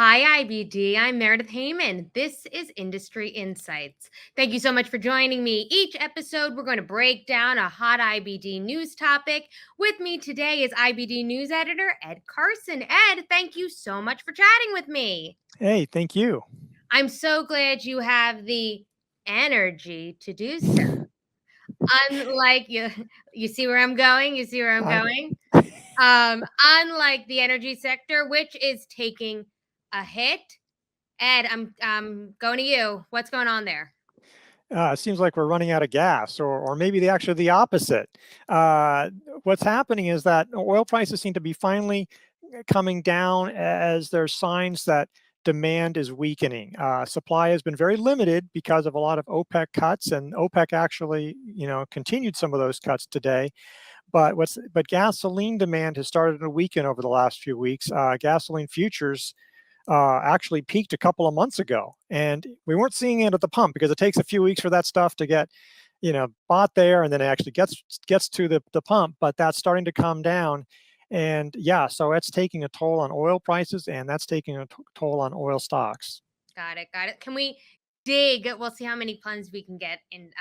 Hi, IBD. I'm Meredith Heyman. This is Industry Insights. Thank you so much for joining me. Each episode, we're going to break down a hot IBD news topic. With me today is IBD news editor Ed Carson. Ed, thank you so much for chatting with me. Hey, thank you. I'm so glad you have the energy to do so. Unlike you see where I'm going? You see where I'm I, going? Unlike the energy sector, which is taking a hit. Ed, I'm going to you. What's going on there? it seems like we're running out of gas, or maybe actually the opposite. Uh, what's happening is that oil prices seem to be finally coming down as there's signs that demand is weakening. Supply has been very limited because of a lot of OPEC cuts, and OPEC actually, continued some of those cuts today. But gasoline demand has started to weaken over the last few weeks. Gasoline futures actually peaked a couple of months ago, and we weren't seeing it at the pump because it takes a few weeks for that stuff to get, bought there, and then it actually gets to the pump. But that's starting to come down, and yeah, so it's taking a toll on oil prices, and that's taking a toll on oil stocks. Got it. Got it. Can we dig? We'll see how many puns we can get in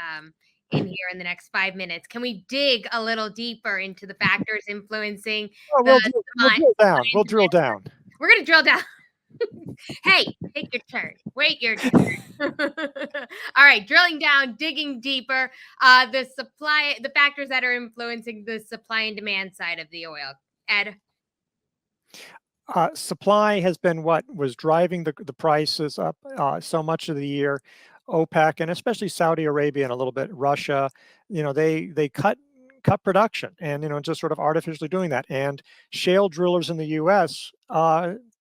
here in the next 5 minutes. Can we dig a little deeper into the factors influencing Oh, the we'll supply drill down. and We'll drill demand? down. We're gonna drill down. Hey, take your turn. Wait your turn. All right, drilling down, digging deeper. The factors that are influencing the supply and demand side of the oil. Ed. Supply has been what was driving the prices up so much of the year. OPEC and especially Saudi Arabia and a little bit Russia, they cut production, and just sort of artificially doing that. And shale drillers in the U.S.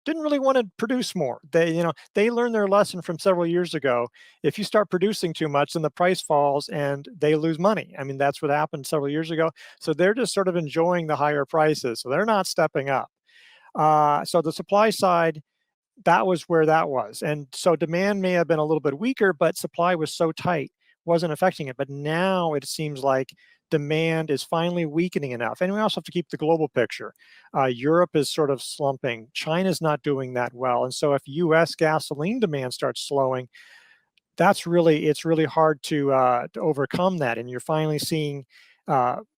Didn't really want to produce more. They learned their lesson from several years ago. If you start producing too much, then the price falls and they lose money. I mean, that's what happened several years ago. So they're just sort of enjoying the higher prices. So they're not stepping up. So the supply side, that was where that was. And so demand may have been a little bit weaker, but supply was so tight, wasn't affecting it. But now it seems like demand is finally weakening enough. And we also have to keep the global picture. Europe is sort of slumping. China's not doing that well. And so if US gasoline demand starts slowing, it's really hard to overcome that. And you're finally seeing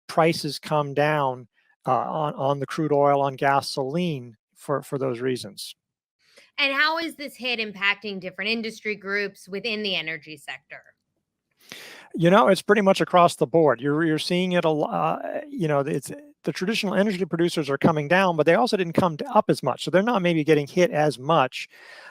prices come down on the crude oil, on gasoline for those reasons. And how is this hit impacting different industry groups within the energy sector? It's pretty much across the board. You're seeing it a lot. It's the traditional energy producers are coming down, but they also didn't come up as much, so they're not maybe getting hit as much.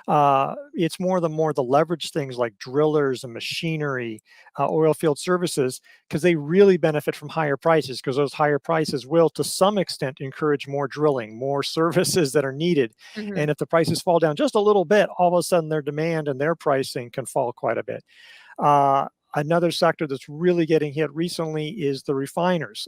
It's more the leverage things like drillers and machinery, oil field services, because they really benefit from higher prices, because those higher prices will, to some extent, encourage more drilling, more services that are needed. Mm-hmm. And if the prices fall down just a little bit, all of a sudden their demand and their pricing can fall quite a bit. Another sector that's really getting hit recently is the refiners.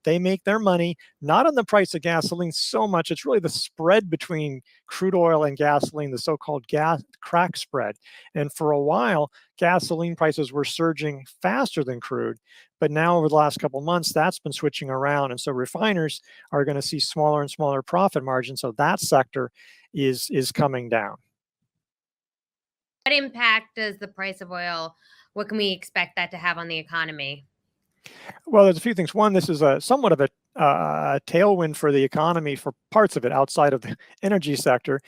They make their money not on the price of gasoline so much. It's really the spread between crude oil and gasoline, the so-called gas crack spread. And for a while, gasoline prices were surging faster than crude. But now over the last couple of months, that's been switching around. And so refiners are going to see smaller and smaller profit margins. So that sector is coming down. What impact does the price of oil, what can we expect that to have on the economy? Well, there's a few things. One, this is a somewhat of a tailwind for the economy for parts of it outside of the energy sector.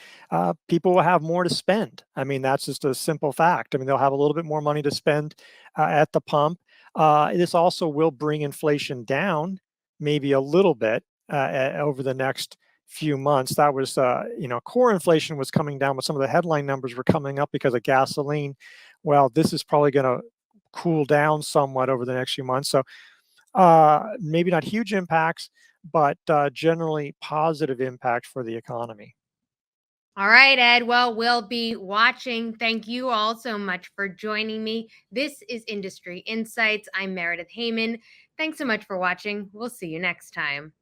People will have more to spend. I mean, that's just a simple fact. I mean, they'll have a little bit more money to spend at the pump. This also will bring inflation down, maybe a little bit over the next few months. That was, core inflation was coming down, but some of the headline numbers were coming up because of gasoline. Well, this is probably going to cool down somewhat over the next few months. So maybe not huge impacts, but generally positive impact for the economy. All right, Ed. Well, we'll be watching. Thank you all so much for joining me. This is Industry Insights. I'm Meredith Heyman. Thanks so much for watching. We'll see you next time.